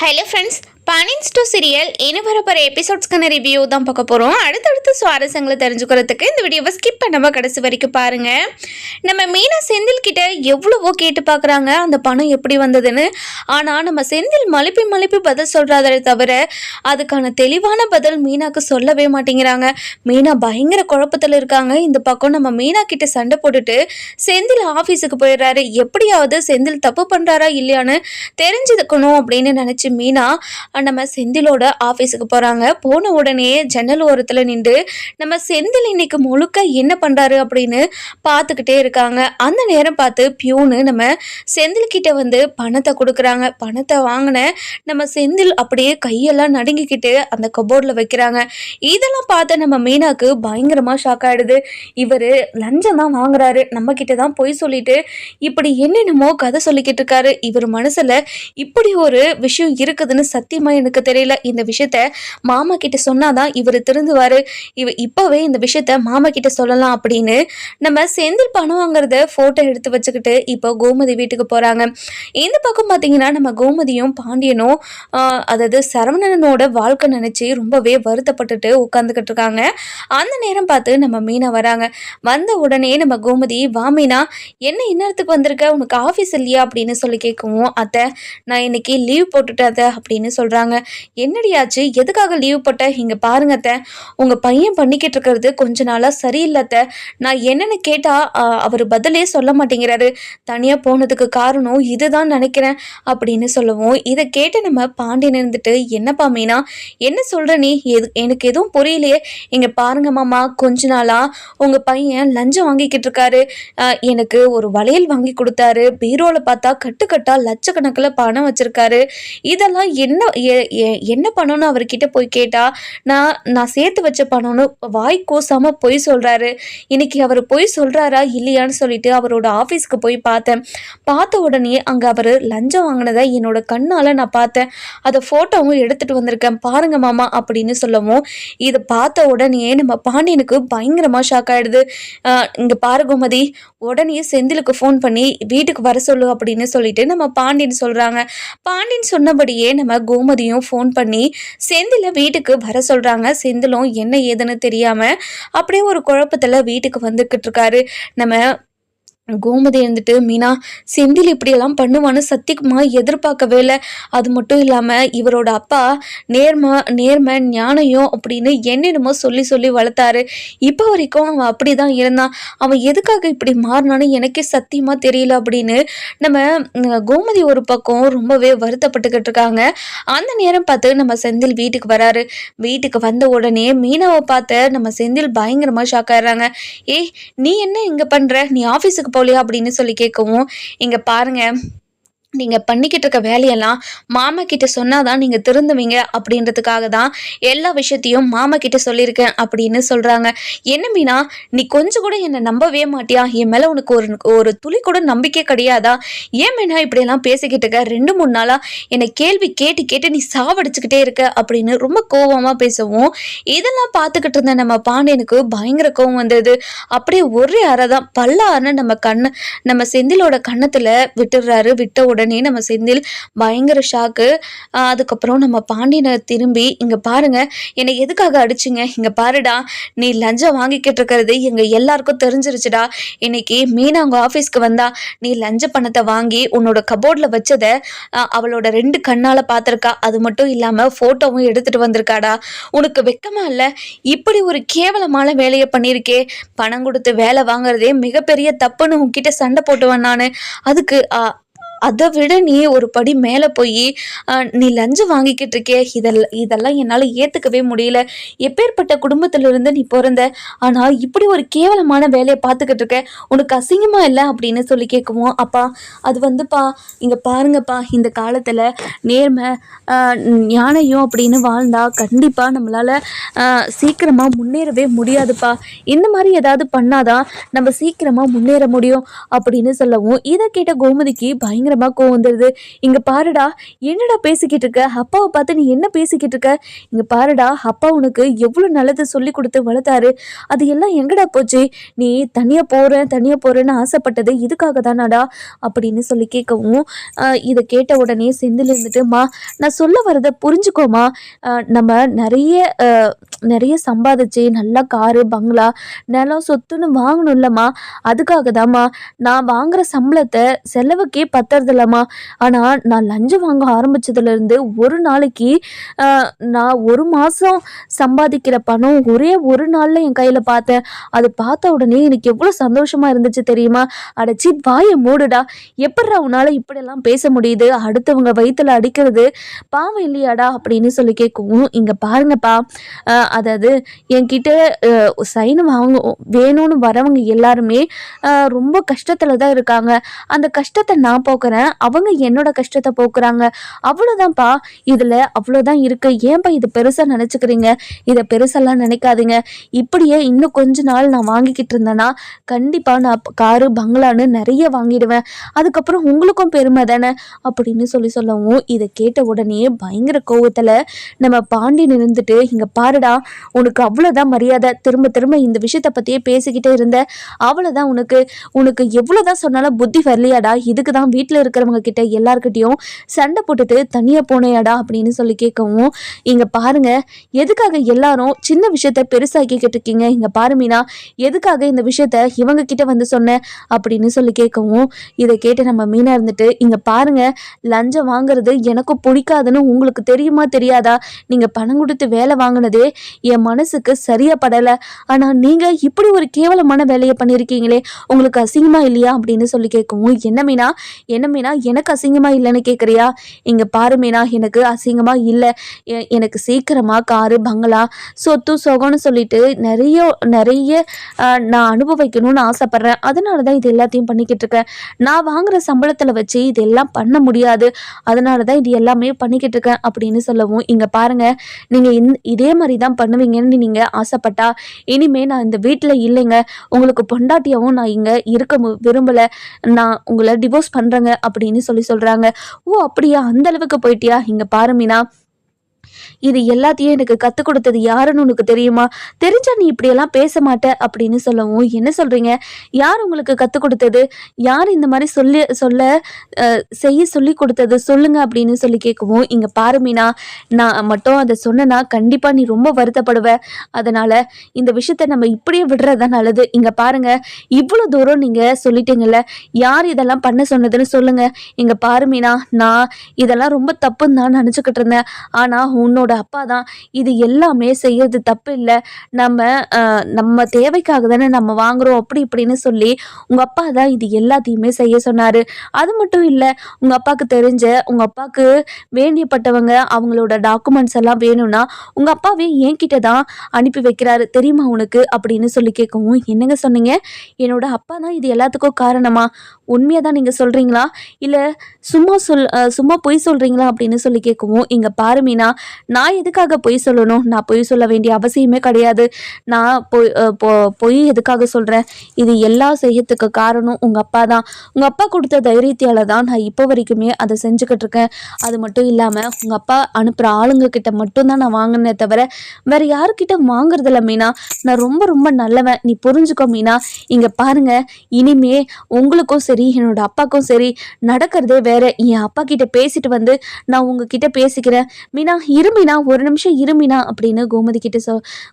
Hello friends, banian store serial இனி வரப்போகிற எபிசோட்ஸ்க்கான review தான் பார்க்க போகிறோம். அடுத்தடுத்து சுவாரஸ்யங்களை தெரிஞ்சுக்கிறதுக்கு இந்த வீடியோவை ஸ்கிப் பண்ணாமல் கடைசி வரைக்கும் பாருங்கள். நம்ம மீனா செந்தில் கிட்ட எவ்வளவோ கேட்டு பார்க்குறாங்க அந்த பணம் எப்படி வந்ததுன்னு. ஆனால் நம்ம செந்தில் மழுப்பி பதில் சொல்கிறாதே தவிர அதுக்கான தெளிவான பதில் மீனாக்கு சொல்லவே மாட்டேங்கிறாங்க. மீனா பயங்கர குழப்பத்தில் இருக்காங்க. இந்த பக்கம் நம்ம மீனா கிட்ட சண்டை போட்டுட்டு செந்தில் ஆஃபீஸுக்கு போயிடுறாரு. எப்படியாவது செந்தில் தப்பு பண்ணுறாரா இல்லையான்னு தெரிஞ்சுக்கணும் அப்படின்னு நினச்சி மீனா நம்ம செந்திலோட ஆஃபீஸுக்கு போகிறாங்க. போன உடனே ஜன்னல் ஓரத்தில் நின்று நம்ம செந்தில் இன்னைக்கு முழுக்க என்ன பண்ணுறாரு அப்படின்னு பார்த்துக்கிட்டே இருக்காங்க. அந்த நேரம் பார்த்து பியூனு நம்ம செந்தில்கிட்ட வந்து பணத்தை கொடுக்குறாங்க. பணத்தை வாங்கின நம்ம செந்தில் அப்படியே கையெல்லாம் நடுங்கிக்கிட்டு அந்த கபோர்டில் வைக்கிறாங்க. இதெல்லாம் பார்த்து நம்ம மீனாக்கு பயங்கரமாக ஷாக் ஆகிடுது. இவர் லஞ்சம் தான் வாங்குறாரு, நம்ம கிட்ட தான் பொய் சொல்லிட்டு இப்படி என்னென்னமோ கதை சொல்லிக்கிட்டு இருக்காரு. இவர் மனசில் இப்படி ஒரு விஷயம் இருக்குதுன்னு சத்தியமாக எனக்கு தெரியல. இந்த விஷயத்த மாமா கிட்ட சொன்னாதான் இவர் திருந்துவாரு. இப்பவே இந்த விஷயத்த மாமா கிட்ட சொல்லலாம் அப்படின்னு நம்ம செந்தில் பணம் வாங்குறத போட்டோ எடுத்து வச்சுக்கிட்டு இப்போ கோமதி வீட்டுக்கு போறாங்க. இந்த பக்கம் பார்த்தீங்கன்னா நம்ம கோமதியும் பாண்டியனும் அதாவது சரவணனோட வாழ்க்கை நினைச்சு ரொம்பவே வருத்தப்பட்டுட்டு உட்காந்துக்கிட்டு இருக்காங்க. அந்த நேரம் பார்த்து நம்ம மீனா வராங்க. வந்த உடனே நம்ம கோமதி, வா மீனா, என்ன இந்நேரத்துக்கு வந்திருக்க, உனக்கு ஆஃபீஸ் இல்லையா அப்படின்னு சொல்லி கேட்கவும், அத்தை நான் இன்னைக்கு லீவ் போட்டுட்டேன் அத்தை அப்படின்னு சொல்றாங்க. என்னடியாச்சு, எதுக்காக லீவ் போட்ட? இங்க பாருங்க அத்தை, உங்க பையன் பண்ணிக்கிட்டு இருக்கிறது கொஞ்ச நாளா சரியில்லத்த. நான் என்னன்னு கேட்டா அவர் பதிலே சொல்ல மாட்டேங்கிறாரு. தனியா போனதுக்கு காரணம் இதுதான் நினைக்கிறேன் அப்படின்னு சொல்லவும், இதை கேட்டு நம்ம பாண்டியன் இருந்துட்டு, என்னப்பா மீனா என்ன சொல்ற நீ, எனக்கு எதுவும் புரியலையே. இங்க பாருங்க மாமா, கொஞ்ச நாளா உங்க பையன் லஞ்சம் வாங்கிக்கிட்டு இருக்காரு. எனக்கு ஒரு வளையல் வாங்கி கொடுத்தாரு. பீரோல பார்த்தா கட்டுக்கட்டா லட்சக்கணக்கில் பணம் வச்சிருக்காரு. இதெல்லாம் என்ன பண்ணணும்னு அவர்கிட்ட போய் கேட்டா நான் சேர்த்து வச்ச பணம்னு வாய் கூசாம பொய் சொல்றாரு. இன்னைக்கு அவர் பொய் சொல்றாரா இல்லையான்னு சொல்லிட்டு அவரோட ஆஃபீஸ்க்கு போய் பார்த்தேன். பார்த்த உடனே அங்கே அவர் லஞ்சம் வாங்கினதை என்னோட கண்ணால் நான் பார்த்தேன். அதை ஃபோட்டோவும் எடுத்துட்டு வந்திருக்கேன், பாருங்க மாமா அப்படின்னு சொல்லவும், இதை பார்த்த உடனே நம்ம பாண்டியனுக்கு பயங்கரமாக ஷாக் ஆகிடுது. இங்கே பாரு கோமதி, உடனே செந்திலுக்கு ஃபோன் பண்ணி வீட்டுக்கு வர சொல்லு அப்படின்னு சொல்லிட்டு நம்ம பாண்டியன் சொல்கிறாங்க. பாண்டியன் சொன்னபடியே நம்ம கோமதியும் ஃபோன் பண்ணி செந்தில வீட்டுக்கு வர சொல்கிறாங்க. செந்திலும் என்ன ஏதுன்னு தெரியாமல் அப்படியே ஒரு குழப்பத்தில் வீட்டுக்கு வந்துக்கிட்டு இருக்காரு. நம்ம கோமதி இருந்துட்டு, மீனா செந்தில் இப்படியெல்லாம் பண்ணுவான்னு சத்தியமா எதிர்பார்க்கவே இல்லை. அது மட்டும் இல்லாமல் இவரோட அப்பா நேர்மை ஞானம் அப்படின்னு என்னென்னமோ சொல்லி வளர்த்தாரு. இப்போ வரைக்கும் அவன் அப்படி தான் இருந்தான். அவன் எதுக்காக இப்படி மாறினான்னு எனக்கே சத்தியமாக தெரியல அப்படின்னு நம்ம கோமதி ஒரு பக்கம் ரொம்பவே வருத்தப்பட்டுக்கிட்டு இருக்காங்க. அந்த நேரம் பார்த்து நம்ம செந்தில் வீட்டுக்கு வராரு. வீட்டுக்கு வந்த உடனே மீனாவை பார்த்த நம்ம செந்தில் பயங்கரமாக ஷாக் ஆயிடுறாங்க. ஏய், நீ என்ன இங்கே பண்ணுற, நீ ஆஃபீஸுக்கு போலியா அப்படின்னு சொல்லி கேட்கவும், இங்க பாருங்க, நீங்கள் பண்ணிக்கிட்டு இருக்க வேலையெல்லாம் மாமா கிட்ட சொன்னாதான் நீங்கள் திருந்துவீங்க அப்படின்றதுக்காக தான் எல்லா விஷயத்தையும் மாமா கிட்ட சொல்லியிருக்கேன் அப்படின்னு சொல்கிறாங்க. என்ன மீனா, நீ கொஞ்சம் கூட என்னை நம்பவே மாட்டியா? என் மேலே உனக்கு ஒரு துளி கூட நம்பிக்கை கிடையாதா? ஏன் மீனா இப்படியெல்லாம் பேசிக்கிட்டு இருக்க? 2-3 நாளாக என்னை கேள்வி கேட்டு நீ சாவடிச்சுக்கிட்டே இருக்க அப்படின்னு ரொம்ப கோபமாக பேசவும், இதெல்லாம் பார்த்துக்கிட்டு இருந்த நம்ம பாண்டியனுக்கு பயங்கர கோபம் வந்தது. அப்படியே ஒரே அறை தான் பல்லாருன்னு நம்ம செந்திலோட கன்னத்தில் விட்டுடுறாரு. விட்ட உடனே நம்ம செந்தில் பயங்கர ஷாக்கு. அதுக்கப்புறம் நம்ம பாண்டியனை திரும்பி, இங்க பாருங்க, என்னை எதுக்காக அடிச்சிங்க? இங்க பாருடா, நீ லஞ்சம் வாங்கிக்கிட்டு இருக்கிறது எங்க எல்லாருக்கும் தெரிஞ்சிருச்சுடா. இன்னைக்கு மீனா அவங்க ஆஃபீஸ்க்கு வந்தா, நீ லஞ்ச பணத்தை வாங்கி உன்னோட கபோர்டில் வச்சதை அவளோட 2 கண்ணால பார்த்துருக்கா. அது மட்டும் இல்லாம போட்டோவும் எடுத்துட்டு வந்திருக்காடா. உனக்கு வெக்கமா இல்லை? இப்படி ஒரு கேவலமான வேலையை பண்ணியிருக்கே. பணம் கொடுத்து வேலை வாங்குறதே மிகப்பெரிய தப்புன்னு உன்கிட்ட சண்டை போட்டுவேன் நான். அதுக்கு அதை விட நீ ஒரு படி மேலே போய் நீ லஞ்சம் வாங்கிக்கிட்டு இருக்கே, இதெல்லாம் என்னால் ஏற்றுக்கவே முடியல. எப்பேற்பட்ட குடும்பத்திலிருந்து நீ பிறந்த, ஆனால் இப்படி ஒரு கேவலமான வேலையை பார்த்துக்கிட்டு இருக்க, உனக்கு அசிங்கமாக இல்லை அப்படின்னு சொல்லி கேட்குவோம். அப்பா, அது வந்துப்பா, இங்கே பாருங்கப்பா, இந்த காலத்தில் நேர்மை ஞானம் அப்படின்னு வாழ்ந்தா கண்டிப்பாக நம்மளால் சீக்கிரமாக முன்னேறவே முடியாதுப்பா. இந்த மாதிரி ஏதாவது பண்ணாதான் நம்ம சீக்கிரமாக முன்னேற முடியும் அப்படின்னு சொல்லவும், இதை கேட்ட கோமதிக்கு பயங்கர பயங்கரமா கோவம் வந்துடுது. இங்க பாருடா, என்னடா பேசிக்கிட்டு இருக்க? அப்பாவை பார்த்து நீ என்ன பேசிக்கிட்டு இருக்க? இங்க பாருடா, அப்பா உனக்கு எவ்வளவு நல்லது சொல்லி கொடுத்து வளர்த்தாரு, அது எல்லாம் எங்கடா போச்சு? நீ தனியா போறேன்னு ஆசைப்பட்டது இதுக்காக தானாடா அப்படின்னு சொல்லி கேட்கவும், இதை கேட்ட உடனே செந்தில் இருந்துட்டு, நான் சொல்ல வரதை புரிஞ்சுக்கோமா, நம்ம நிறைய சம்பாதிச்சு நல்லா காரு பங்களா நிலம் சொத்துன்னு வாங்கணும்லம்மா, அதுக்காக தாம்மா நான் வாங்குற சம்பளத்தை செலவுக்கே பத்துறதில்லம்மா. ஆனால் நான் லஞ்சம் வாங்க ஆரம்பிச்சதுலேருந்து ஒரு நாளைக்கு நான் ஒரு மாதம் சம்பாதிக்கிற பணம் ஒரே ஒரு நாளில் என் கையில் பார்த்தேன். அது பார்த்த உடனே எனக்கு எவ்வளோ சந்தோஷமா இருந்துச்சு தெரியுமா? அடைச்சி வாயை மூடுடா, எப்பட்றா உன்னால் இப்படியெல்லாம் பேச முடியுது? அடுத்தவங்க வயிற்றுல அடிக்கிறது பாவம் இல்லையாடா அப்படின்னு சொல்லி கேட்கவும், இங்கே பாருங்கப்பா, அதாவது என்கிட்ட சைன் வாங்க வேணும்னு வரவங்க எல்லாருமே ரொம்ப கஷ்டத்தில் தான் இருக்காங்க. அந்த கஷ்டத்தை நான் போக்குறேன், அவங்க என்னோட கஷ்டத்தை போக்குறாங்க, அவ்வளோதான்ப்பா. இதில் அவ்வளோதான் இருக்கு. ஏன்பா இது பெருசாக நினச்சிக்கிறீங்க? இதை பெருசெல்லாம் நினைக்காதீங்க. இப்படியே இன்னும் கொஞ்ச நாள் நான் வாங்கிக்கிட்டு இருந்தேன்னா கண்டிப்பாக நான் காரு பங்களான்னு நிறைய வாங்கிடுவேன். அதுக்கப்புறம் உங்களுக்கும் பெருமை தானே அப்படின்னு சொல்லவும், இதை கேட்ட உடனே பயங்கர கோவத்தில் நம்ம பாண்டியன் இருந்துட்டு, இங்கே பாருடா, உனக்கு அவ்வளோதான் மரியாதை, திரும்ப திரும்ப இந்த விஷயத்தை பற்றியே பேசிக்கிட்டே இருந்த, அவ்வளோதான். உனக்கு எவ்வளோதான் சொன்னாலும் புத்தி வரலையாடா? இதுக்கு தான் வீட்டில் இருக்கிறவங்க கிட்ட எல்லாருக்கிட்டையும் சண்டை போட்டுட்டு தனியாக போனையாடா அப்படின்னு சொல்லி கேட்கவும், இங்கே பாருங்க, எதுக்காக எல்லாரும் சின்ன விஷயத்த பெருசாக்கிக்கிட்டு இருக்கீங்க? இங்கே பாரு மீனா, எதுக்காக இந்த விஷயத்த இவங்க கிட்ட வந்து சொன்ன அப்படின்னு சொல்லி கேட்கவும், இதை கேட்டு நம்ம மீனா இருந்துட்டு, இங்கே பாருங்க, லஞ்சம் வாங்குறது எனக்கு பிடிக்காதுன்னு உங்களுக்கு தெரியுமா தெரியாதா? நீங்கள் பணம் கொடுத்து வேலை வாங்கினதே என் மனசுக்கு சரியா படலை. ஆனால் நீங்கள் இப்படி ஒரு கேவலமான வேலையை பண்ணியிருக்கீங்களே, உங்களுக்கு அசிங்கமா இல்லையா அப்படின்னு சொல்லி கேட்கவும், என்ன மீனா எனக்கு அசிங்கமா இல்லைன்னு கேட்குறியா? இங்கே பாரு மீனா, எனக்கு அசிங்கமா இல்லை. எனக்கு சீக்கிரமா காரு பங்களா சொத்து சொகம்னு சொல்லிட்டு நிறைய நான் அனுபவிக்கணும்னு ஆசைப்படுறேன். அதனால தான் இது எல்லாத்தையும் பண்ணிக்கிட்டு இருக்கேன். நான் வாங்குற சம்பளத்தில் வச்சு இதெல்லாம் பண்ண முடியாது, அதனால தான் இது எல்லாமே பண்ணிக்கிட்டு இருக்கேன் அப்படின்னு சொல்லவும், இங்கே பாருங்க, நீங்கள் இதே மாதிரி தான் பண்ணுவீங்கன்னு நீங்கள் ஆசைப்பட்டா இனிமே நான் இந்த வீட்டில் இல்லைங்க, உங்களுக்கு பொண்டாட்டியாவும் நான் இங்கே இருக்க விரும்பலை, நான் உங்களை டிவோர்ஸ் பண்ணுறேங்க அப்படின்னு சொல்கிறாங்க. ஓ அப்படியா, அந்த அளவுக்கு போயிட்டியா? இங்கே பாரு மீனா, இது எல்லாத்தையும் எனக்கு கற்றுக் கொடுத்தது யாருன்னு உனக்கு தெரியுமா? தெரிஞ்சா நீ இப்படியெல்லாம் பேச மாட்ட அப்படின்னு சொல்லவும், என்ன சொல்கிறீங்க? யார் உங்களுக்கு கற்றுக் கொடுத்தது? யார் இந்த மாதிரி செய்ய சொல்லி கொடுத்தது சொல்லுங்க அப்படின்னு சொல்லி கேட்கவும், இங்கே பாரு மீனா, நான் மட்டும் அதை சொன்னேன்னா கண்டிப்பாக நீ ரொம்ப வருத்தப்படுவ. அதனால் இந்த விஷயத்த நம்ம இப்படியே விடுறதா நல்லது. இங்கே பாருங்க, இவ்வளோ தூரம் நீங்கள் சொல்லிட்டீங்கல்ல, யார் இதெல்லாம் பண்ண சொன்னதுன்னு சொல்லுங்க. இங்கே பாரு மீனா, நான் இதெல்லாம் ரொம்ப தப்புன்னு தான் நினச்சிக்கிட்டு இருந்தேன். ஆனால் உன்னோட அப்பா தான் இது எல்லாமே செய்யறது தப்பு இல்லை, நம்ம தேவைக்காக தானே நம்ம வாங்குறோம் அப்படி இப்படின்னு சொல்லி உங்க அப்பா தான் இது எல்லாத்தையுமே செய்ய சொன்னாரு. அது மட்டும் இல்லை, உங்க அப்பாவுக்கு வேண்டியப்பட்டவங்க அவங்களோட டாக்குமெண்ட்ஸ் எல்லாம் வேணும்னா உங்க அப்பாவே என்கிட்ட தான் அனுப்பி வைக்கிறாரு தெரியுமா உனக்கு அப்படின்னு சொல்லி கேட்கவும், என்னங்க சொன்னீங்க? என்னோட அப்பா தான் இது எல்லாத்துக்கும் காரணமா? உண்மையா தான் நீங்க சொல்றீங்களா, இல்ல சும்மா பொய் சொல்றீங்களா அப்படின்னு சொல்லி கேட்கவும், இங்க பாரு மீனா, நான் எதுக்காக பொய் சொல்லணும்? நான் பொய் சொல்ல வேண்டிய அவசியமே கிடையாது. நான் பொய் எதுக்காக சொல்கிறேன்? இது எல்லாம் செய்யறதுக்கு காரணம் உங்கள் அப்பா தான். உங்கள் அப்பா கொடுத்த தைரியத்தால் தான் நான் இப்போ வரைக்குமே அதை செஞ்சுக்கிட்டு இருக்கேன். அது மட்டும் இல்லாமல் உங்கள் அப்பா அனுப்புகிற ஆளுங்க கிட்ட மட்டும்தான் நான் வாங்கினே தவிர வேறு யாருக்கிட்ட வாங்குறதில்ல மீனா. நான் ரொம்ப ரொம்ப நல்லவன், நீ புரிஞ்சுக்கோ மீனா. இங்கே பாருங்க, இனிமே உங்களுக்கும் சரி என்னோட அப்பாவுக்கும் சரி நடக்கிறதே வேற. என் அப்பா கிட்ட பேசிட்டு வந்து நான் உங்ககிட்ட பேசிக்கிறேன் மீனா. இருமினா, ஒரு நிமிஷம் இருமினா அப்படின்னு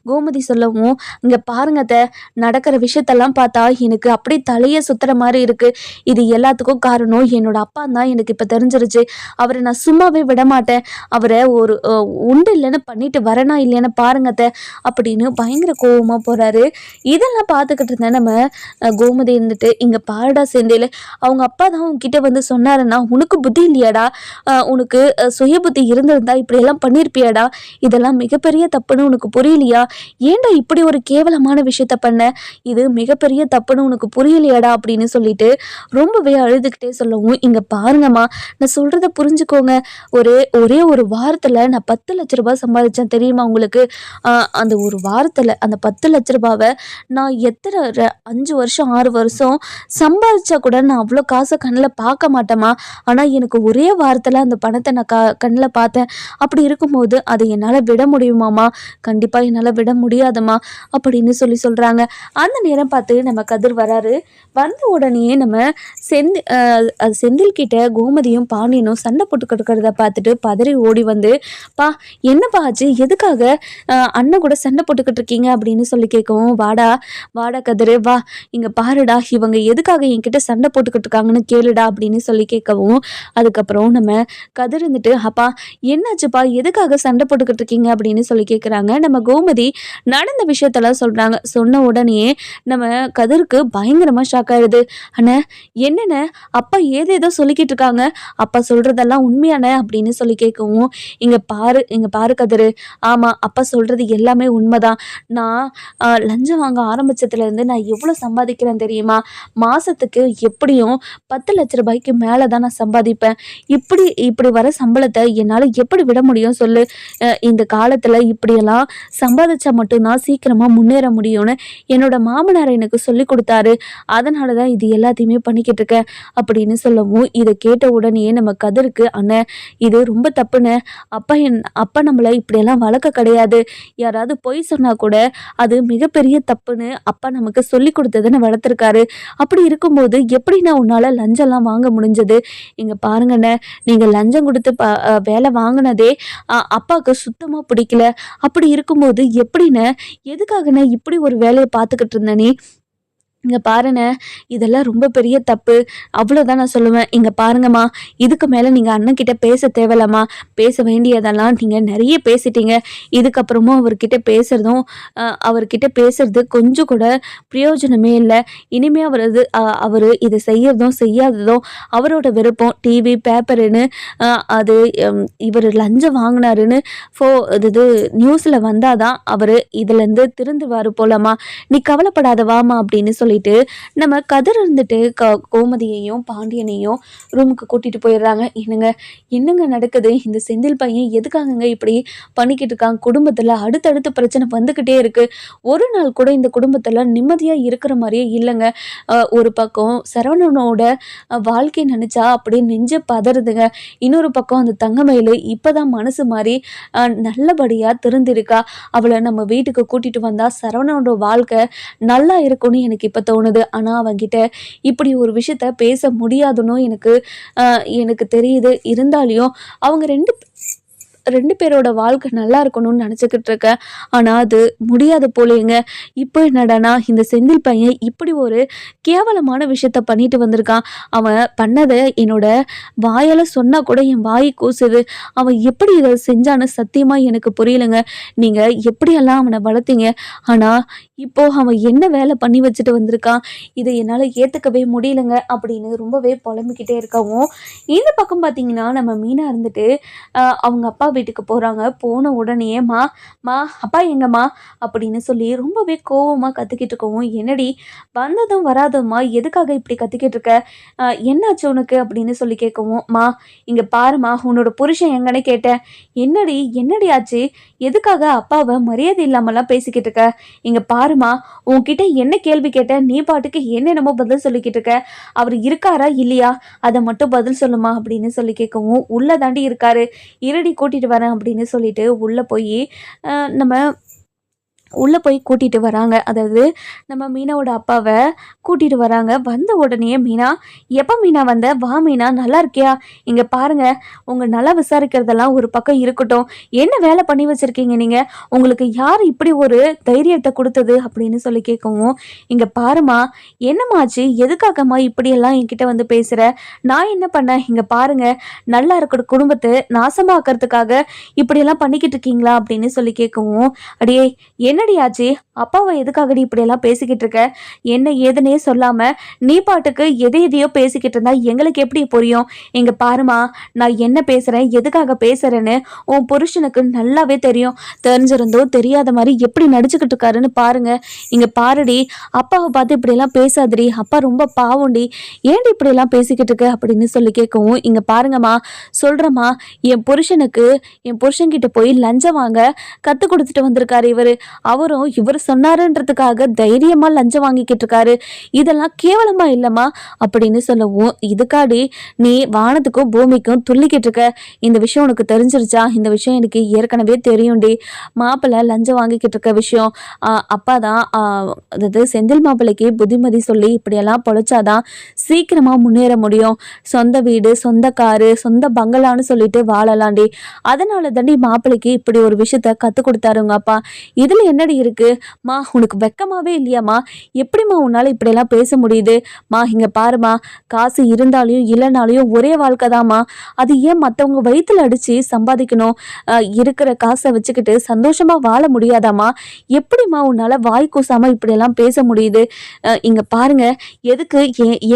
கோமதி சொல்லவும், இங்க பாருங்க அத்தை, நடக்கிற விஷயத்தெல்லாம் பார்த்தா எனக்கு அப்படியே தலையை சுத்துற மாதிரி இருக்கு. இது எல்லாத்துக்கும் காரணம் என்னோட அப்பா தான். எனக்கு இப்ப தெரிஞ்சிருச்சு. அவரை நான் சும்மாவே விட மாட்டேன். அவரை ஒரு உண்டு இல்லைன்னு பண்ணிட்டு வரனா இல்லைன்னு பாருங்க அத்தை அப்படின்னு பயங்கர கோவமா போறாரு. இதெல்லாம் பார்த்துக்கிட்டு இருந்தேன் நம்ம கோமதி இருந்துட்டு, இங்க பாருடா செந்தில், அவங்க அப்பா தான் உங்ககிட்ட வந்து சொன்னாருன்னா உனக்கு புத்தி இல்லையாடா? உனக்கு சுய புத்தி இருந்திருந்தா இப்படி எல்லாம் பண்ணிருப்பியாடா? இதெல்லாம் மிகப்பெரிய தப்புன்னு உனக்கு புரியலையா? ஏன்டா இப்படி ஒரு கேவலமான விஷயத்த பண்ண? இது மிகப்பெரிய தப்புன்னு உனக்கு புரியலையாடா அப்படின்னு சொல்லிட்டு ரொம்பவே அழுதுகிட்டே சொல்லவும், இங்க பாருங்கம்மா, நான் சொல்றத புரிஞ்சுக்கோங்க. ஒரே ஒரு வாரத்துல நான் 10 லட்ச ரூபாய் சம்பாதிச்சேன் தெரியுமா உங்களுக்கு? அந்த ஒரு வாரத்துல அந்த 10 லட்ச ரூபாவை நான் எத்தனை 5 வருஷம் 6 வருஷம் சம்பாதிச்சா கூட நான் அவ்வளோ காசை கண்ணில் பார்க்க மாட்டேம்மா. ஆனால் எனக்கு ஒரே வாரத்தில் அந்த பணத்தை நான் கண்ணில் பார்த்தேன். அப்படி இருக்கும்போது அதை என்னால் விட முடியுமாம்மா? கண்டிப்பாக என்னால் விட முடியாதம்மா அப்படின்னு சொல்கிறாங்க. அந்த நேரம் பார்த்து நம்ம கதிர் வராரு. வந்த உடனே நம்ம செந்தில் கிட்ட கோமதியும் பாண்டியனும் சண்டை போட்டுக்கிட்டு இருக்கிறத பார்த்துட்டு பதறி ஓடி வந்து, பா என்னப்பா ஆச்சு, எதுக்காக அண்ணன் கூட சண்டை போட்டுக்கிட்டு இருக்கீங்க அப்படின்னு கேட்கவும், வாடா வாடா கதிரு வா, இங்க பாருடா, இவங்க எதுக்காக என்கிட்ட சண்டை போட்டுக்கிட்டு இருக்காங்கன்னு கேளுடா அப்படின்னு கேட்கவும், அதுக்கப்புறம் நம்ம கதிர் இருந்துட்டு, அப்பா என்னாச்சுப்பா, எதுக்காக சண்டை போட்டுக்கிட்டு இருக்கீங்க அப்படின்னு கேட்குறாங்க. நம்ம கோமதி நடந்த விஷயத்தெல்லாம் சொல்றாங்க. சொன்ன உடனே நம்ம கதிருக்கு பயங்கரமா ஷாக் ஆயிடுது. அண்ணா என்னென்ன அப்பா ஏதேதோ சொல்லிக்கிட்டு இருக்காங்க, அப்பா சொல்றதெல்லாம் உண்மையான அப்படின்னு கேட்கவும், இங்க பாரு கதிரு, ஆமா அப்பா சொல்றது எல்லாமே உண்மைதான். நான் லஞ்சம் வாங்க ஆரம்பிச்சதுலேருந்து நான் எவ்வளோ சம்பாதிக்கிறேன் தெரியுமா? மாதத்துக்கு எப்படியும் 10 லட்ச ரூபாய்க்கு மேலே தான் நான் சம்பாதிப்பேன். இப்படி வர சம்பளத்தை என்னால் எப்படி விட முடியும் சொல்லு? இந்த காலத்தில் இப்படியெல்லாம் சம்பாதிச்சா மட்டும்தான் சீக்கிரமாக முன்னேற முடியும்னு என்னோட மாமனார் எனக்கு சொல்லி கொடுத்தாரு. அதனால தான் இது எல்லாத்தையுமே பண்ணிக்கிட்டு இருக்கேன் அப்படின்னு சொல்லவும், இதை கேட்ட உடனே நம்ம கதிருக்கு, அண்ணன் இது ரொம்ப தப்புன்னு, அப்பா நம்மளை இப்படியெல்லாம் வளர்க்க கிடையாது. யாராவது பொய் சொன்னா கூட அது மிகப்பெரிய தப்புன்னு அப்பா நமக்கு சொல்லி கொடுத்ததுன்னு வளர்த்துருக்காரு. அப்படி இருக்கும்போது எப்படி நான் உன்னால லஞ்சம்லாம் வாங்க முடிஞ்சது? இங்க பாருங்கண்ணே, நீங்க லஞ்சம் கொடுத்து வேலை வாங்கினதே அப்பாவுக்கு சுத்தமா பிடிக்கல. அப்படி இருக்கும்போது எப்படின்னு, எதுக்காகண்ணே இப்படி ஒரு வேலையை பார்த்துக்கிட்டு இருந்த நீ? இங்க பாருண்ணே, இதெல்லாம் ரொம்ப பெரிய தப்பு, அவ்வளோதான் நான் சொல்லுவேன். இங்க பாருங்கம்மா, இதுக்கு மேலே நீங்கள் அண்ணன்கிட்ட பேச தேவையில்லம்மா. பேச வேண்டியதெல்லாம் நீங்கள் நிறைய பேசிட்டீங்க. இதுக்கப்புறமும் அவர்கிட்ட பேசுறது கொஞ்சம் கூட பிரயோஜனமே இல்லை. இனிமே அவர் இதை செய்யறதும் செய்யாததும் அவரோட விருப்பம். டிவி பேப்பருன்னு அது இவர் லஞ்சம் வாங்கினாருன்னு இது நியூஸில் வந்தாதான் அவர் இதுலேருந்து திருந்துவார் போலம்மா. நீ கவலைப்படாத வாமா அப்படின்னு சொல்லிட்டு நம்ம கதிர் இருந்துட்டு கோமதியையும் பாண்டியனையும் ரூமுக்கு கூட்டிட்டு போயிடுறாங்க. என்னங்க நடக்குது? இந்த செந்தில் பையன் எதுக்காகங்க இப்படி பண்ணிக்கிட்டு இருக்காங்க? குடும்பத்துல அடுத்தடுத்து பிரச்சனை வந்துகிட்டே இருக்கு. ஒரு நாள் கூட இந்த குடும்பத்துல நிம்மதியா இருக்கிற மாதிரியே இல்லைங்க. ஒரு பக்கம் சரவணனோட வாழ்க்கை நினைச்சா அப்படியே நெஞ்ச பதறுதுங்க. இன்னொரு பக்கம் அந்த தங்கமயிலு இப்பதான் மனசு மாதிரி நல்லபடியா திருந்திருக்கா. அவளை நம்ம வீட்டுக்கு கூட்டிட்டு வந்தா சரவணனோட வாழ்க்கை நல்லா இருக்கும்னு எனக்கு இப்ப தோணுது. ஆனா அவங்கிட்ட இப்படி ஒரு விஷயத்த பேச முடியாதுன்னு எனக்கு தெரியுது. இருந்தாலும் அவங்க ரெண்டு பேரோட வாழ்க்கை நல்லா இருக்கணும்னு நினச்சிக்கிட்டு இருக்கேன். ஆனால் அது முடியாத போலேங்க. இப்போ என்னடானா இந்த செந்தில் பையன் இப்படி ஒரு கேவலமான விஷயத்த பண்ணிட்டு வந்திருக்கான். அவன் பண்ணதை என்னோட வாயால் சொன்னால் கூட என் வாய் கூசுது. அவன் எப்படி இதை செஞ்சான்னு சத்தியமாக எனக்கு புரியலைங்க. நீங்கள் எப்படியெல்லாம் அவனை வளர்த்தீங்க, ஆனால் இப்போ அவன் என்ன வேலை பண்ணி வச்சுட்டு வந்திருக்கான், இதை என்னால் ஏற்றுக்கவே முடியலைங்க அப்படின்னு ரொம்பவே புலம்பிக்கிட்டே இருக்கவும், இந்த பக்கம் பார்த்தீங்கன்னா நம்ம மீனா இருந்துட்டு அவங்க அப்பா வீட்டுக்கு போகிறாங்க. போன உடனே மா அப்பா எங்கம்மா அப்படின்னு சொல்லி ரொம்பவே கோவமாக கற்றுக்கிட்டு இருக்கவும், என்னடி வந்ததும் வராதும்மா எதுக்காக இப்படி கற்றுக்கிட்டு இருக்க, என்னாச்சு உனக்கு அப்படின்னு சொல்லி கேட்கவும், இங்கே பாருமா உன்னோட புருஷன் எங்கன்னு கேட்டேன். என்னடி ஆச்சு, எதுக்காக அப்பாவை மரியாதை இல்லாமலாம் பேசிக்கிட்டு இருக்க, இங்கே பாருமா உன்கிட்ட என்ன கேள்வி கேட்டேன், நீ பாட்டுக்கு என்னென்னமோ பதில் சொல்லிக்கிட்டு இருக்க, அவர் இருக்காரா இல்லையா அதை மட்டும் பதில் சொல்லுமா அப்படின்னு சொல்லி கேட்கவும், உள்ள தாண்டி இருக்காரு, இருடி கூட்டிட்டு வரேன் அப்படின்னு சொல்லிட்டு உள்ளே போய் கூட்டிகிட்டு வராங்க. அதாவது நம்ம மீனாவோட அப்பாவை கூட்டிகிட்டு வராங்க. வந்த உடனே மீனா, எப்போ மீனா வந்த, வா மீனா நல்லா இருக்கியா, இங்கே பாருங்கள் உங்கள் நல்லா விசாரிக்கிறதெல்லாம் ஒரு பக்கம் இருக்கட்டும், என்ன வேலை பண்ணி வச்சுருக்கீங்க நீங்கள், உங்களுக்கு யார் இப்படி ஒரு தைரியத்தை கொடுத்தது அப்படின்னு சொல்லி கேட்கவும், இங்கே பாருமா என்னம்மாச்சு, எதுக்காகம்மா இப்படியெல்லாம் என்கிட்ட வந்து பேசுகிற, நான் என்ன பண்ணேன், இங்கே பாருங்கள் நல்லா இருக்கிற குடும்பத்தை நாசமாக்கிறதுக்காக இப்படியெல்லாம் பண்ணிக்கிட்டு இருக்கீங்களா அப்படின்னு சொல்லி கேட்கவும், அடியே என்னடி ஆச்சு, அப்பாவை எதுக்காகடி இப்படியெல்லாம் பேசிக்கிட்டு இருக்க, என்ன ஏதுன்னே சொல்லாமல் நீ பாட்டுக்கு எதையோ பேசிக்கிட்டு இருந்தா எங்களுக்கு எப்படி புரியும், இங்கே பாருமா நான் என்ன பேசுகிறேன் எதுக்காக பேசுகிறேன்னு உன் புருஷனுக்கு நல்லாவே தெரியும், தெரிஞ்சிருந்தோ தெரியாத மாதிரி எப்படி நடிச்சுக்கிட்டு இருக்காருன்னு பாருங்க, இங்கே பாருடி அப்பாவை பார்த்து இப்படியெல்லாம் பேசாதடி, அப்பா ரொம்ப பாவண்டி, ஏன்டி இப்படியெல்லாம் பேசிக்கிட்டு இருக்க அப்படின்னு சொல்லி கேட்கவும், இங்கே பாருங்கம்மா சொல்கிறேம்மா, என் புருஷன்கிட்ட போய் லஞ்சம் வாங்க கற்றுக் கொடுத்துட்டு வந்திருக்காரு இவர், அவரும் இவர் சொன்னாருன்றதுக்காக தைரியமா லஞ்சம் வாங்கிக்கிட்டு இருக்காரு. இதெல்லாம் கேவலமா இல்லம்மா அப்படின்னு சொல்லவும், இதுக்காடி நீ வானத்துக்கும் பூமிக்கும் துள்ளிக்கிட்டு இருக்க? இந்த விஷயம் உனக்கு தெரிஞ்சிருச்சா? இந்த விஷயம் எனக்கு ஏற்கனவே தெரியும்டி. மாப்பிள்ளை லஞ்சம் வாங்கிக்கிட்டு இருக்க விஷயம் அப்பா தான் அதாவது செந்தில் மாப்பிள்ளைக்கு புத்திமதி சொல்லி இப்படியெல்லாம் பொழைச்சாதான் சீக்கிரமா முன்னேற முடியும். சொந்த வீடு, சொந்த காரு, சொந்த பங்களான்னு சொல்லிட்டு வாழலாண்டி. அதனால தாண்டி மாப்பிள்ளைக்கு இப்படி ஒரு விஷயத்த கத்து கொடுத்தாரு உங்க அப்பா. இதுல என்னடி இருக்கு? மா உனக்கு வெக்கமாவே இல்லையாம்மா? எப்படிம்மா உன்னால இப்படியெல்லாம் பேச முடியுது? மா இங்க பாருமா, காசு இருந்தாலையும் இல்லைனாலையும் ஒரே வாழ்க்கை தாம்மா. அது ஏன் மற்றவங்க வயிற்றுல அடிச்சு சம்பாதிக்கணும்? இருக்கிற காசை வச்சுக்கிட்டு சந்தோஷமா வாழ முடியாதாம்மா? எப்படிம்மா உன்னால வாய் கூசாம இப்படியெல்லாம் பேச முடியுது? இங்க பாருங்க, எதுக்கு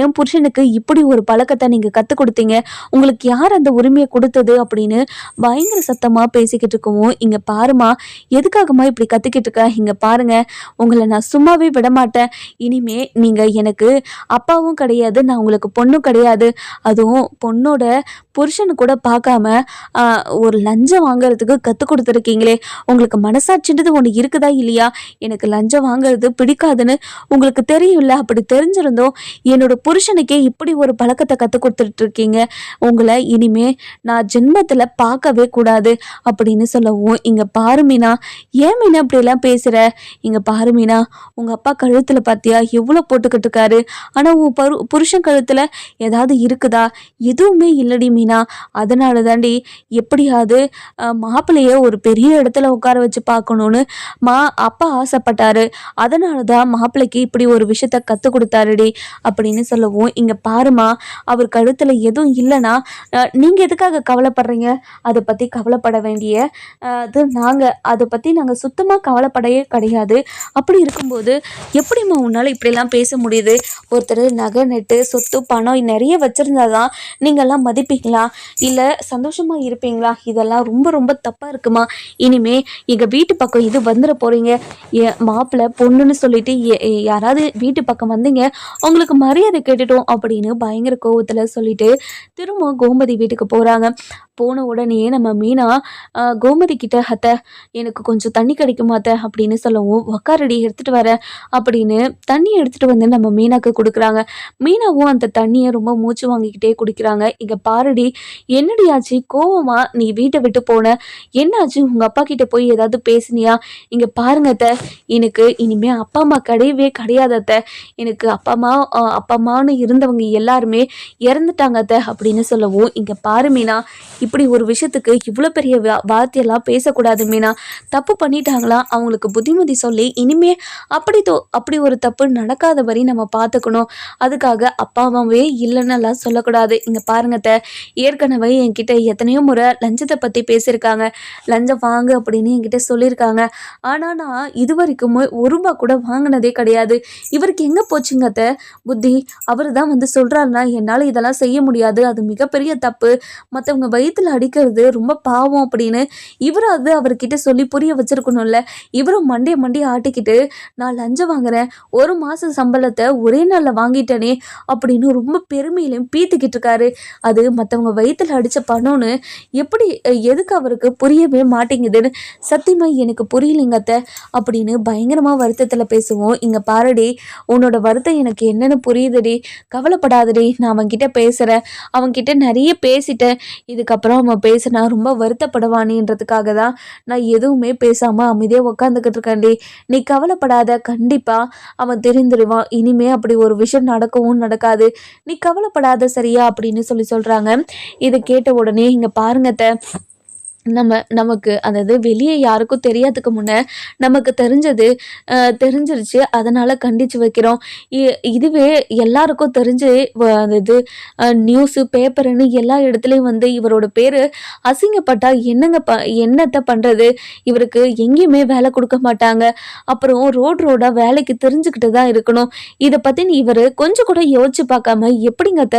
என் புருஷனுக்கு இப்படி ஒரு பழக்கத்தை நீங்க கத்து கொடுத்தீங்க? உங்களுக்கு யார் அந்த உரிமையை கொடுத்தது அப்படின்னு பயங்கர சத்தமா பேசிக்கிட்டு இருக்கவும், இங்க பாருமா, எதுக்காகமா இப்படி கத்திக்கிட்டு இருக்க? இங்க பாருங்க, உங்களை நான் சும்மாவே விட மாட்டேன். இனிமே நீங்க எனக்கு அப்பாவும் கிடையாது, நான் உங்களுக்கு பொண்ணும் கிடையாது. அதுவும் பொண்ணோட புருஷனு கூட பார்க்காம ஒரு லஞ்சம் வாங்குறதுக்கு கற்றுக் கொடுத்துருக்கீங்களே, உங்களுக்கு மனசாட்சின்றது ஒன்று இருக்குதா இல்லையா? எனக்கு லஞ்சம் வாங்குறது பிடிக்காதுன்னு உங்களுக்கு தெரியும்ல. அப்படி தெரிஞ்சிருந்தோம் என்னோட புருஷனுக்கே இப்படி ஒரு பழக்கத்தை கற்றுக் கொடுத்துட்டு இருக்கீங்க. உங்களை இனிமே நான் ஜென்மத்தில் பார்க்கவே கூடாது அப்படின்னு சொல்லவும், இங்கே பாரு மீனா, ஏன் மீனா இப்படியெல்லாம் பேசுகிற? இங்கே பாரு மீனா, உங்கள் அப்பா கழுத்தில் பார்த்தியா எவ்வளோ போட்டுக்கிட்டு இருக்காரு? ஆனால் உன் புருஷன் கழுத்தில் ஏதாவது இருக்குதா? எதுவுமே இல்லடி மீனா. அதனால தாண்டி எப்படியாவது மாப்பிள்ளைய ஒரு பெரிய இடத்துல உட்கார வச்சு பார்க்கணும்னு அப்பா ஆசைப்பட்டாரு. அதனால தான் மாப்பிள்ளைக்கு இப்படி ஒரு விஷயத்த கற்றுக் கொடுத்தாருடி அப்படின்னு சொல்லவும், இங்கே பாருமா, அவர் கழுத்தில் எதுவும் இல்லைன்னா நீங்கள் எதுக்காக கவலைப்படுறீங்க? அதை பற்றி கவலைப்பட வேண்டிய அது அதை பற்றி நாங்கள் சுத்தமாக கவலைப்படையே கிடையாது. அப்படி இருக்கும்போது எப்படிம்மா உன்னால் இப்படிலாம் பேச முடியுது? ஒருத்தர் நகை நெட்டு சொத்து பணம் நிறைய வச்சுருந்தாதான் நீங்கள்லாம் மதிப்பீங்களா? இல்லை சந்தோஷமாக இருப்பீங்களா? இதெல்லாம் ரொம்ப ரொம்ப தப்பாக இருக்குமா? இனிமே எங்கள் வீட்டு பக்கம் இது வந்துட போகிறீங்க. மாப்பிள்ளை பொண்ணுன்னு சொல்லிட்டு யாராவது வீட்டு பக்கம் வந்தீங்க, உங்களுக்கு மரியாதை கேட்டுட்டோம் அப்படின்னு பயங்கர கோவத்தில் சொல்லிட்டு திரும்ப கோமதி வீட்டுக்கு போகிறாங்க. போன உடனே நம்ம மீனா கோமதி கிட்ட, அத்தை எனக்கு கொஞ்சம் தண்ணி கிடைக்குமா அத்தை அப்படின்னு சொல்லவும், உக்காரடி எடுத்துகிட்டு வரேன் அப்படின்னு தண்ணி எடுத்துகிட்டு வந்து நம்ம மீனாக்கு கொடுக்குறாங்க. மீனாவும் அந்த தண்ணியை ரொம்ப மூச்சு வாங்கிக்கிட்டே குடிக்கிறாங்க. இங்கே பாருடி, என்னடி ஆச்சு? கோவமா நீ வீட்டை விட்டு போன? என்னாச்சு? உங்கள் அப்பா கிட்ட போய் ஏதாவது பேசுனியா? இங்கே பாருங்க அத்தை, எனக்கு இனிமே அப்பா அம்மா கிடையவே கிடையாது அத்தை. எனக்கு அப்பா அம்மான்னு இருந்தவங்க எல்லாருமே இறந்துட்டாங்க அத்தை அப்படின்னு சொல்லவும், இங்கே பாரு மீனா, இப்படி ஒரு விஷயத்துக்கு இவ்வளோ பெரிய வார்த்தையெல்லாம் பேசக்கூடாது மீனா. தப்பு பண்ணிட்டாங்களா, அவங்களுக்கு புத்திமதி சொல்லி இனிமே அப்படி ஒரு தப்பு நடக்காதபடி நம்ம பார்த்துக்கணும். அதுக்காக அப்பா அம்மாவே இல்லைன்னெல்லாம் சொல்லக்கூடாது. இங்கே பாருங்க அத்தை, ஏற்கனவே என்கிட்ட எத்தனையோ முறை லஞ்சத்தை பற்றி பேசியிருக்காங்க. லஞ்சம் வாங்க அப்படின்னு என்கிட்ட சொல்லியிருக்காங்க. ஆனால் நான் இது வரைக்கும் ₹1 கூட வாங்கினதே கிடையாது. இவருக்கு எங்கே போச்சுங்க அத்தை புத்தி? அவர் தான் வந்து சொல்கிறாருன்னா என்னால் இதெல்லாம் செய்ய முடியாது, அது மிகப்பெரிய தப்பு, மற்றவங்க வயிற்றுல அடிக்கிறது ரொம்ப பாவம் அப்படின்னு இவராது அவர்கிட்ட சொல்லி புரிய வச்சிருக்கணும்ல. இவரும் மண்டையை ஆட்டிக்கிட்டு, நான் லஞ்சம் வாங்குறேன், 1 மாத சம்பளத்தை ஒரே நாளில் வாங்கிட்டேனே அப்படின்னு ரொம்ப பெருமையிலையும் பீத்திக்கிட்டு இருக்காரு. அது மற்றவங்க வயிற்றுல அடித்த பணம்னு எதுக்கு அவருக்கு புரியவே மாட்டேங்குதுன்னு சத்தியமா எனக்கு புரியலைங்க அத்தை அப்படின்னு பயங்கரமாக வருத்தத்தில் பேசுவோம். இங்கே பாருடி, உன்னோட வருத்தம் எனக்கு என்னன்னு புரியுதுடி, கவலைப்படாதடி, நான் அவன்கிட்ட பேசுகிறேன், அவன்கிட்ட நிறைய பேசிட்டேன். இதுக்கப்புறம் அவன் பேசினா ரொம்ப வருத்தப்படுவானின்றதுக்காக தான் நான் எதுவுமே பேசாமல் அமைதியாக உக்காந்துக்கிட்டு இருக்கேன்டி. நீ கவலைப்படாத, கண்டிப்பாக அவன் தெரிந்துடுவான். இனிமே அப்படி ஒரு விஷயம் நடக்கவும் நடக்காது, நீ கவலைப்படாத சரியா அப்படின்னு சொல்கிறாங்க. இதை கேட்ட உடனே இங்கே பாருங்க அத்தை, நமக்கு அதாவது வெளியே யாருக்கும் தெரியாததுக்கு முன்னே நமக்கு தெரிஞ்சிருச்சு, அதனால் கண்டித்து வைக்கிறோம். இதுவே எல்லாருக்கும் தெரிஞ்சு அது நியூஸு பேப்பருன்னு எல்லா இடத்துலையும் வந்து இவரோட பேர் அசிங்கப்பட்டால் என்னத்தை பண்ணுறது? இவருக்கு எங்கேயுமே வேலை கொடுக்க மாட்டாங்க. அப்புறம் ரோடாக வேலைக்கு தெரிஞ்சுக்கிட்டு தான் இருக்கணும். இதை பற்றி இவர் கொஞ்சம் கூட யோசிச்சு பார்க்காம எப்படிங்கத்த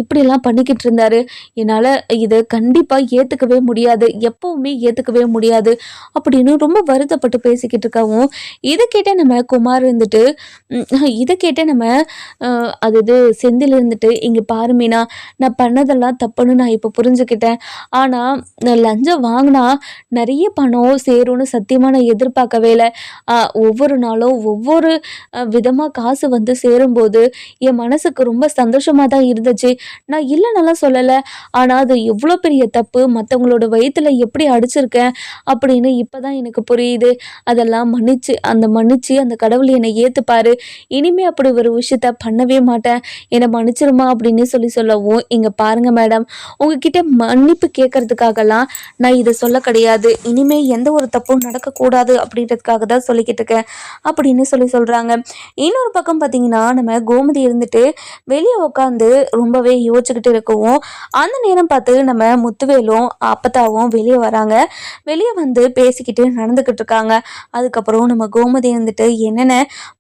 இப்படிலாம் பண்ணிக்கிட்டு இருந்தாரு? என்னால் இதை கண்டிப்பாக ஏற்றுக்கவே முடியாது. முடியாது, எப்பவுமே ஏத்துக்கவே முடியாது அப்படின்னு ரொம்ப வருத்தப்பட்டு பேசிக்கிட்டு இருக்கவும், இதை கேட்ட நம்ம குமார் இருந்துட்டு இதை கேட்ட நம்ம அது இது செந்தில் இருந்துட்டு, இங்க பாரு மீனா, நான் பண்ணதெல்லாம் தப்புன்னு நான் இப்போ புரிஞ்சுக்கிட்டேன். ஆனா நான் லஞ்சம் வாங்கினா நிறைய பணம் சேரும்னு சத்தியமா நான் எதிர்பார்க்கவே இல்லை. ஒவ்வொரு நாளும் ஒவ்வொரு விதமா காசு வந்து சேரும்போது என் மனசுக்கு ரொம்ப சந்தோஷமா தான் இருந்துச்சு. நான் இல்லைன்னெல்லாம் சொல்லலை. ஆனா அது எவ்வளோ பெரிய தப்பு, மற்றவங்களோட வயித்துல எப்படி அடிச்சிருக்கேன் அப்படின்னு இப்பதான் எனக்கு புரியுது. அதெல்லாம் மன்னிச்சு அந்த கடவுள் என்னை ஏத்துப்பாரு. இனிமே அப்படி ஒரு விஷயத்த பண்ணவே மாட்டேன். என்னை மன்னிச்சிருமா அப்படின்னு சொல்லவும், இங்க பாருங்க மேடம், உங்ககிட்ட மன்னிப்பு கேட்கறதுக்காகலாம் நான் இதை சொல்ல கிடையாது. இனிமே எந்த ஒரு தப்பும் நடக்கக்கூடாது அப்படின்றதுக்காக தான் சொல்லிக்கிட்டு இருக்கேன் அப்படின்னு சொல்றாங்க. இன்னொரு பக்கம் பார்த்தீங்கன்னா, நம்ம கோமதி இருந்துட்டு வெளியே உட்காந்து ரொம்பவே யோசிச்சுக்கிட்டு இருக்கவும், அந்த நேரம் பார்த்து நம்ம முத்துவேலும் அப்பத்தாவும் வெளியே வராங்க. வெளியே வந்து பேசிக்கிட்டு நடந்துக்கிட்டு இருக்காங்க. அதுக்கப்புறம் நம்ம கோமதி இருந்துட்டு, என்னென்ன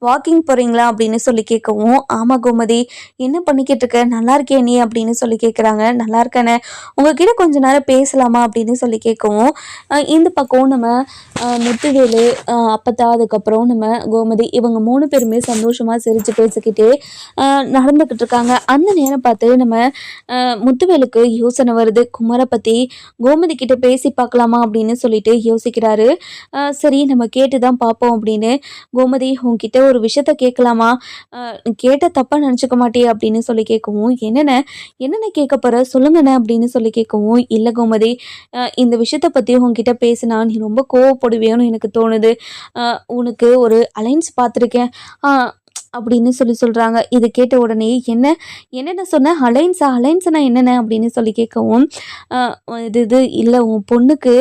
வாக்கிங் போறீங்களா அப்படின்னு கேட்கவும், ஆமா கோமதி, என்ன பண்ணிக்கிட்டு இருக்க, நல்லா இருக்கே நீ அப்படின்னு கேட்குறாங்க. நல்லா இருக்கேனே, உங்ககிட்ட கொஞ்ச நேரம் பேசலாமா அப்படின்னு கேட்கவும், இந்த பக்கம் நம்ம முத்துவேலு, அப்பத்தா, அதுக்கப்புறம் நம்ம கோமதி, இவங்க 3 பேருமே சந்தோஷமா சிரிச்சு பேசிக்கிட்டே நடந்துக்கிட்டு இருக்காங்க. அந்த நேரம் பார்த்து நம்ம முத்துவேலுக்கு யோசனை வருது. குமாரை பத்தி கோமதி கிட்ட பேசி பார்க்கலாமா அப்படின்னு சொல்லிட்டு யோசிக்கிறாரு. சரி, நம்ம கேட்டு தான் பார்ப்போம் அப்படின்னு, கோமதி உன்கிட்ட ஒரு விஷயத்த கேட்கலாமா, கேட்ட தப்பா நினச்சிக்க மாட்டியே அப்படின்னு கேட்கவும், என்னென்ன கேட்க போற சொல்லுங்கண்ணே அப்படின்னு கேட்கவும், இல்லை கோமதி, இந்த விஷயத்த பற்றி உன்கிட்ட பேசினா நீ ரொம்ப கோவப்படுவேன்னு எனக்கு தோணுது. உனக்கு ஒரு அலைன்ஸ் பார்த்துருக்கேன் அப்படின்னு சொல்கிறாங்க. இது கேட்ட உடனே என்னென்ன சொன்ன, அலைன்ஸ்னா என்னென்ன அப்படின்னு கேட்கவும், இது இல்லை, உன் பொண்ணுக்கு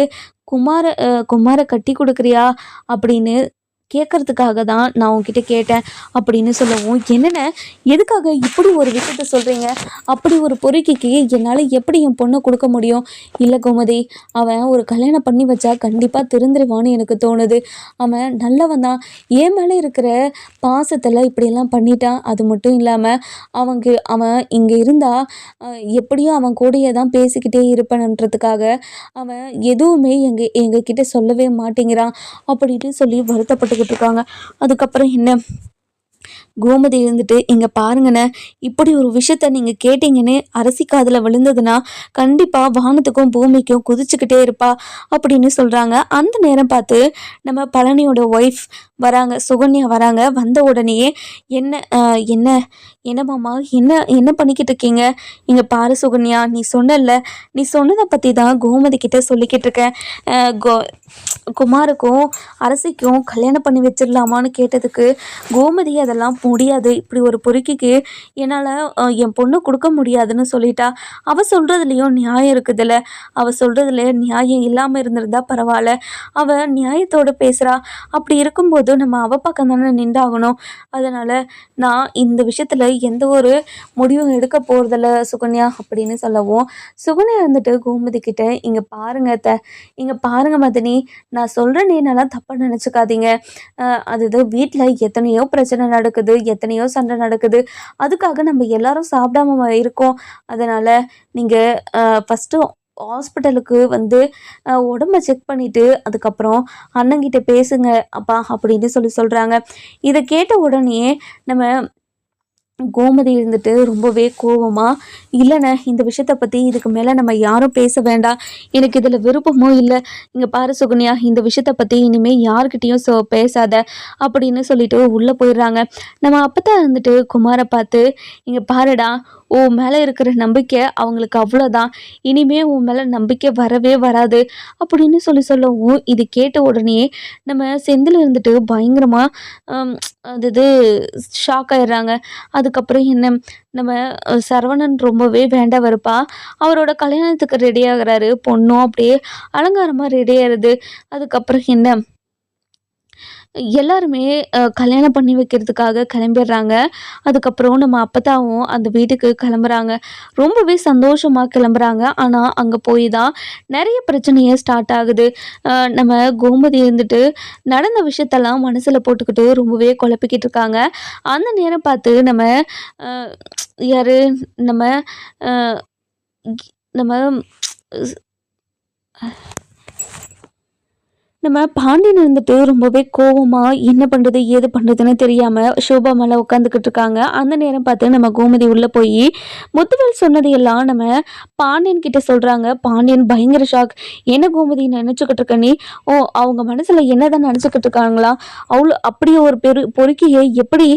குமார கட்டி கொடுக்குறியா அப்படின்னு கேட்கறதுக்காக தான் நான் உன்கிட்ட கேட்டேன் அப்படின்னு சொல்லவும், எதுக்காக இப்படி ஒரு விஷயத்த சொல்கிறீங்க, அப்படி ஒரு பொறுக்கிக்கு என்னால் எப்படி என் பொண்ணை கொடுக்க முடியும். இல்லை கோமதி, அவன் ஒரு கல்யாணம் பண்ணி வச்சா கண்டிப்பாக திருந்துருவான்னு எனக்கு தோணுது. அவன் நல்லவன் தான், என் மேலே இருக்கிற பாசத்தில் இப்படியெல்லாம் பண்ணிட்டான். அது மட்டும் இல்லாமல் அவன் இங்கே இருந்தால் எப்படியும் அவன் கூடயே தான் பேசிக்கிட்டே இருப்பேன்றதுக்காக அவன் எதுவுமே எங்ககிட்ட சொல்லவே மாட்டேங்கிறான் அப்படின்னு சொல்லி வருத்தப்பட்டுக்கிட்டு இருக்காங்க. அதுக்கப்புறம் என்ன, கோமதி இருந்துட்டு, இங்க பாருங்கண்ணே, இப்படி ஒரு விஷயத்த நீங்க கேட்டீங்கன்னு அரசி காதுல விழுந்ததுன்னா கண்டிப்பா வானத்துக்கும் பூமிக்கும் குதிச்சுக்கிட்டே இருப்பா அப்படின்னு சொல்றாங்க. அந்த நேரம் பார்த்து நம்ம பழனியோட ஒய்ஃப் வராங்க, சுகன்யா வராங்க. வந்த உடனேயே என்ன மாமா, என்ன பண்ணிக்கிட்டு இருக்கீங்க, இங்க பாரு சுகன்யா, நீ சொன்னதை பத்தி தான் கோமதி கிட்ட சொல்லிக்கிட்டு இருக்கேன். குமாருக்கும் அரசிக்கும் கல்யாணம் பண்ணி வச்சிடலாமான்னு கேட்டதுக்கு கோமதி அதெல்லாம் முடியாது, இப்படி ஒரு பொறுக்கிக்கு என்னால் என் பொண்ணு கொடுக்க முடியாதுன்னு சொல்லிட்டா. அவள் சொல்கிறதுலையும் நியாயம் இருக்குதுல்ல, அவள் சொல்கிறதுல நியாயம் இல்லாமல் இருந்திருந்தா பரவாயில்ல, அவள் நியாயத்தோடு பேசுகிறா. அப்படி இருக்கும்போது நம்ம அவள் பக்கம் தானே நின்றாகணும். அதனால் நான் இந்த விஷயத்தில் எந்த ஒரு முடிவும் எடுக்க போகிறதில்ல சுகன்யா அப்படின்னு சொல்லவும், சுகன்யா இருந்துட்டு கோமதி கிட்ட, இங்கே பாருங்க மதினி, நான் சொல்கிறேன், என்னெல்லாம் தப்பாக நினச்சிக்காதீங்க. அதுதான் வீட்டில் எத்தனையோ பிரச்சனை நடக்குது, எத்தனையோ சண்டை நடக்குது, அதுக்காக நம்ம எல்லாரும் சாப்பிடாம இருக்கோம். அதனால் நீங்கள் ஃபஸ்ட்டு ஹாஸ்பிட்டலுக்கு வந்து உடம்ப செக் பண்ணிவிட்டு அதுக்கப்புறம் அண்ணங்கிட்ட பேசுங்க அப்பா அப்படின்னு சொல்கிறாங்க. இதை கேட்ட உடனே நம்ம கோமதி இருந்துட்டு ரொம்பவே கோவமாக, இல்லைண்ணே, இந்த விஷயத்தை பற்றி இதுக்கு மேலே நம்ம யாரும் பேச வேண்டாம், எனக்கு இதில் விருப்பமும் இல்லை. இங்கே பாரு சுகன்யா, இந்த விஷயத்தை பற்றி இனிமேல் யார்கிட்டையும் பேசாத அப்படின்னு சொல்லிட்டு உள்ளே போயிடுறாங்க. நம்ம அப்பதான் இருந்துட்டு குமாரை பார்த்து, இங்கே பாருடா, உன் மேலே இருக்கிற நம்பிக்கை அவங்களுக்கு அவ்வளோதான், இனிமே உன் மேலே நம்பிக்கை வரவே வராது அப்படின்னு சொல்லவும், இது கேட்ட உடனே நம்ம செந்தில் இருந்துட்டு பயங்கரமாக அது ஷாக் ஆயிடுறாங்க. அதுக்கப்புறம் என்ன, நம்ம சரவணன் ரொம்பவே வேண்டாம் வெறுப்பா அவரோட கல்யாணத்துக்கு ரெடி ஆகுறாரு. பொண்ணும் அப்படியே அலங்காரமாக ரெடி ஆகுது. அதுக்கப்புறம் என்ன, எல்லாருமே கல்யாணம் பண்ணி வைக்கிறதுக்காக கிளம்பிடுறாங்க. அதுக்கப்புறம் நம்ம அப்பத்தாவும் அந்த வீட்டுக்கு கிளம்புறாங்க. ரொம்பவே சந்தோஷமாக கிளம்புறாங்க. ஆனால் அங்கே போய் தான் நிறைய பிரச்சனையே ஸ்டார்ட் ஆகுது. நம்ம கோமதி இருந்துட்டு நடந்த விஷயத்தெல்லாம் மனசில் போட்டுக்கிட்டு ரொம்பவே குழப்பிக்கிட்டு இருக்காங்க. அந்த நேரம் பார்த்து நம்ம யார் நம்ம நம்ம நம்ம பாண்டியன் இருந்துட்டு ரொம்பவே கோவமா என்ன பண்றது ஏது பண்றதுன்னு தெரியாம சோபா மேல உட்காந்துக்கிட்டு இருக்காங்க. அந்த நேரம் பார்த்து நம்ம கோமதி உள்ள போய் முத்துவேல் சொன்னதையெல்லாம் நம்ம பாண்டியன் கிட்ட சொல்றாங்க. பாண்டியன் பயங்கர ஷாக். என்ன கோமதி நினைச்சுக்கிட்டு இருக்க நீ? ஓ, அவங்க மனசுல என்னதான் நினைச்சுக்கிட்டு இருக்காங்களா? அவ்வளோ அப்படியே ஒரு பொறுக்கியை எப்படி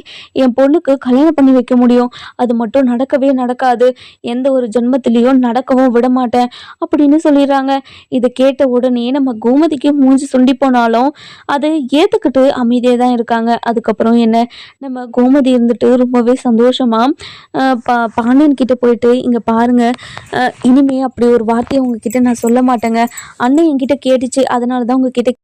என் பொண்ணுக்கு கல்யாணம் பண்ணி வைக்க முடியும்? அது மட்டும் நடக்கவே நடக்காது. எந்த ஒரு ஜென்மத்திலையும் நடக்கவும் விட மாட்டேன் அப்படின்னு சொல்லிடுறாங்க. இதை கேட்ட உடனே நம்ம கோமதிக்கு மூஞ்சி சுண்டி போனாலும் அதை ஏத்துக்கிட்டு அமைதியாக தான் இருக்காங்க. அதுக்கப்புறம் என்ன, நம்ம கோமதி இருந்துட்டு ரொம்பவே சந்தோஷமா பாண்டியன் கிட்ட போயிட்டு, இங்க பாருங்க, இனிமே அப்படி ஒரு வார்த்தையை உங்ககிட்ட நான் சொல்ல மாட்டேங்க. அண்ணன் என்கிட்ட கேட்டுச்சு, அதனால தான் உங்ககிட்ட